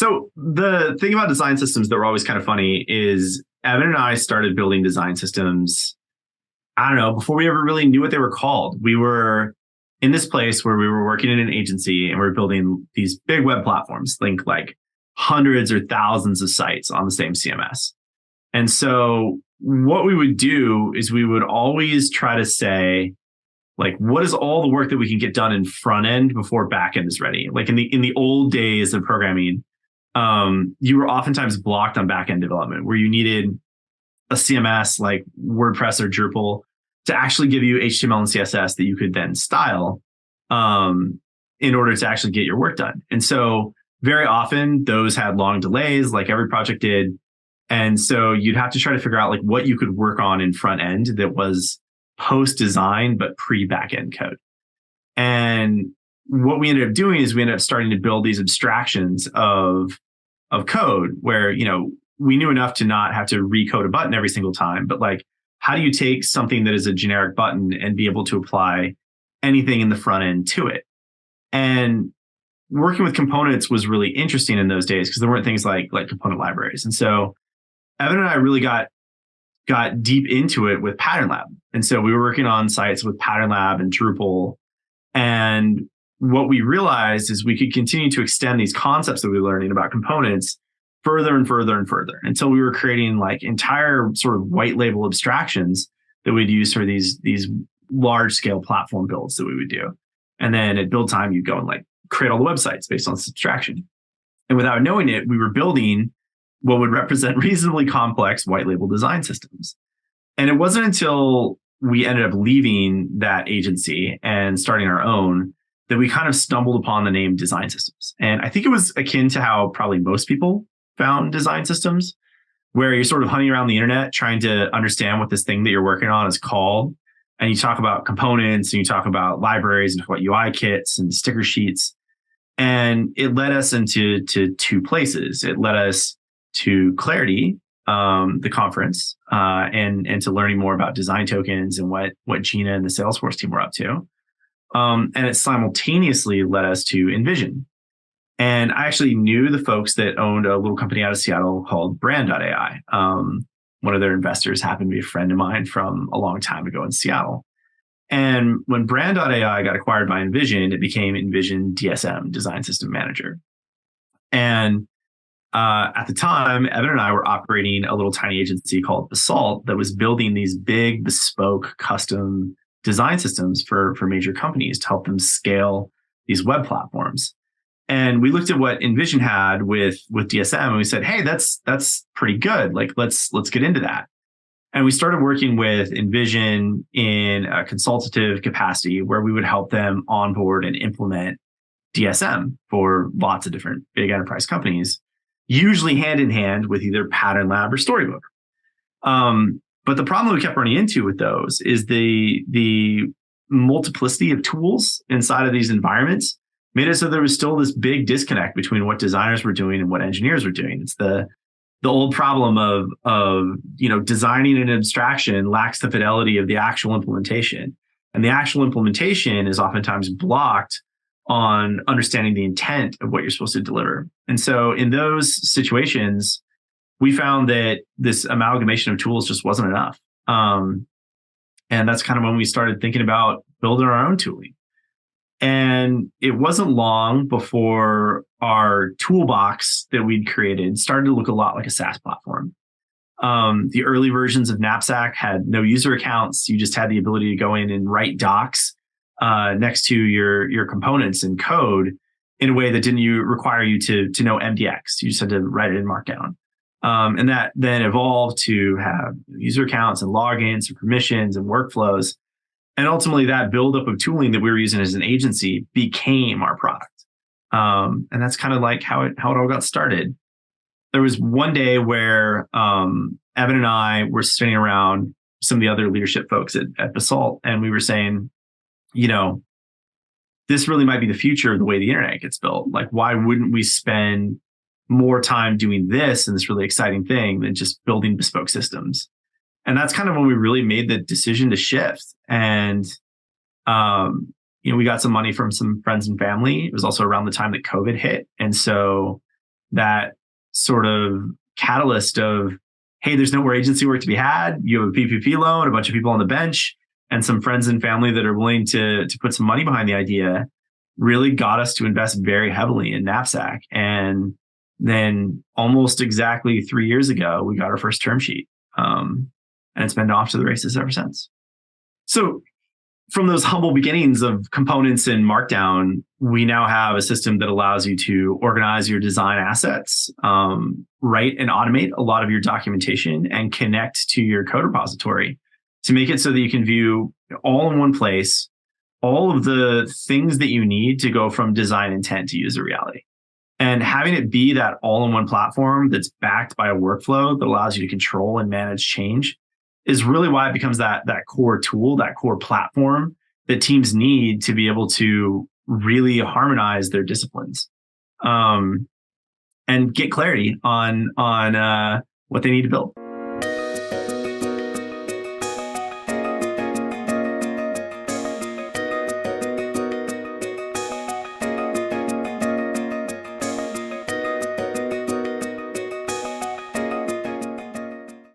So the thing about design systems that were always kind of funny is Evan and I started building design systems, I don't know, before we ever really knew what they were called. We were in this place where we were working in an agency and we were building these big web platforms, think like hundreds or thousands of sites on the same CMS. And so what we would do is we would always try to say, like, what is all the work that we can get done in front end before back end is ready? Like in the old days of programming, you were oftentimes blocked on back end development where you needed a CMS like WordPress or Drupal to actually give you HTML and CSS that you could then style in order to actually get your work done. And so very often those had long delays, like every project did. And so you'd have to try to figure out like what you could work on in front end that was post design, but pre back end code. And what we ended up doing is we ended up starting to build these abstractions of code where, you know, we knew enough to not have to recode a button every single time, but like, how do you take something that is a generic button and be able to apply anything in the front end to it? And working with components was really interesting in those days because there weren't things like component libraries. And so Evan and I really got deep into it with Pattern Lab. And so we were working on sites with Pattern Lab and Drupal. And what we realized is we could continue to extend these concepts that we were learning about components further and further and further until we were creating like entire sort of white label abstractions that we'd use for these large scale platform builds that we would do. And then at build time, you'd go and like create all the websites based on this abstraction. And without knowing it, we were building what would represent reasonably complex white label design systems. And it wasn't until we ended up leaving that agency and starting our own that we kind of stumbled upon the name design systems. And I think it was akin to how probably most people found design systems, where you're sort of hunting around the internet, trying to understand what this thing that you're working on is called. And you talk about components and you talk about libraries and talk about UI kits and sticker sheets. And it led us into two places. It led us to Clarity, the conference, and to learning more about design tokens and what Gina and the Salesforce team were up to. And it simultaneously led us to Envision. And I actually knew the folks that owned a little company out of Seattle called Brand.ai. One of their investors happened to be a friend of mine from a long time ago in Seattle. And when Brand.ai got acquired by Envision, it became Envision DSM, Design System Manager. And at the time, Evan and I were operating a little tiny agency called Basalt that was building these big, bespoke, custom design systems for major companies to help them scale these web platforms. And we looked at what Envision had with DSM and we said, hey, that's pretty good. Like, let's get into that. And we started working with Envision in a consultative capacity where we would help them onboard and implement DSM for lots of different big enterprise companies, usually hand in hand with either Pattern Lab or Storybook. But the problem we kept running into with those is the multiplicity of tools inside of these environments made it so there was still this big disconnect between what designers were doing and what engineers were doing. It's the old problem of designing an abstraction lacks the fidelity of the actual implementation. And the actual implementation is oftentimes blocked on understanding the intent of what you're supposed to deliver. And so in those situations, we found that this amalgamation of tools just wasn't enough. And that's kind of when we started thinking about building our own tooling. And it wasn't long before our toolbox that we'd created started to look a lot like a SaaS platform. The early versions of Knapsack had no user accounts. You just had the ability to go in and write docs next to your components and code in a way that didn't require you to know MDX. You just had to write it in Markdown. And that then evolved to have user accounts and logins and permissions and workflows. And ultimately, that buildup of tooling that we were using as an agency became our product. And that's kind of like how it all got started. There was one day where Evan and I were sitting around some of the other leadership folks at Basalt, and we were saying, this really might be the future of the way the internet gets built. Like, why wouldn't we spend more time doing this and this really exciting thing than just building bespoke systems? And that's kind of when we really made the decision to shift. And, we got some money from some friends and family. It was also around the time that COVID hit. And so that sort of catalyst of, hey, there's no more agency work to be had. You have a PPP loan, a bunch of people on the bench, and some friends and family that are willing to put some money behind the idea, really got us to invest very heavily in Knapsack. And then almost exactly 3 years ago, we got our first term sheet. And it's been off to the races ever since. So from those humble beginnings of components and Markdown, we now have a system that allows you to organize your design assets, write and automate a lot of your documentation, and connect to your code repository to make it so that you can view all in one place all of the things that you need to go from design intent to user reality. And having it be that all-in-one platform that's backed by a workflow that allows you to control and manage change is really why it becomes that core tool, that core platform that teams need to be able to really harmonize their disciplines, and get clarity on what they need to build.